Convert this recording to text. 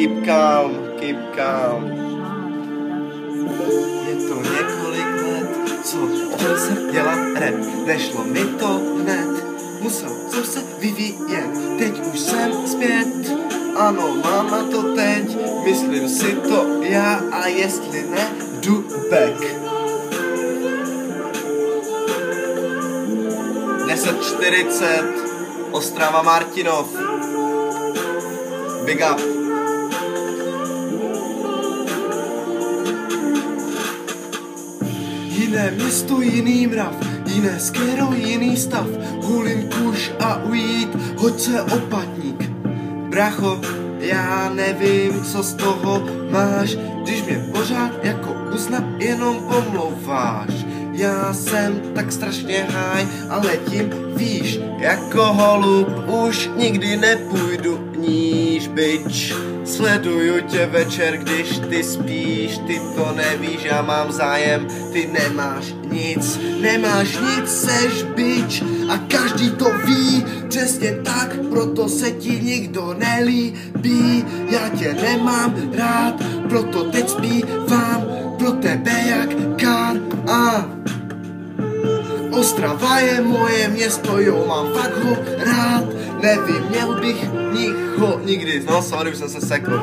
keep calm, keep calm. Je to několik let, co chtěl jsem dělat rap, nešlo mi to hned, musel jsem se vyvíjet, teď už jsem zpět, ano, mám na to teď, myslím si to já a jestli ne, jdu back. 10:40, Ostrava Martinov, big up. Jiné město, jiný mrav, jiné skero, jiný stav, hulím kuš a weed, hoď se opatník. Bracho, já nevím, co z toho máš, když mě pořád jako uzna jenom pomlouváš. Já jsem tak strašně high a letím, víš, jako holub, už nikdy nepůjdu níž, bitch. Sleduju tě večer, když ty spíš, ty to nevíš, já mám zájem, ty nemáš nic, seš bitch a každý to ví, přesně tak, proto se ti nikdo nelíbí, já tě nemám rád, proto teď zpívám pro tebe jak kár a Ostrava je moje město, jo, mám fakt ho rád, nevím, měl bych ho nikdy, no sorry, už jsem se sekl.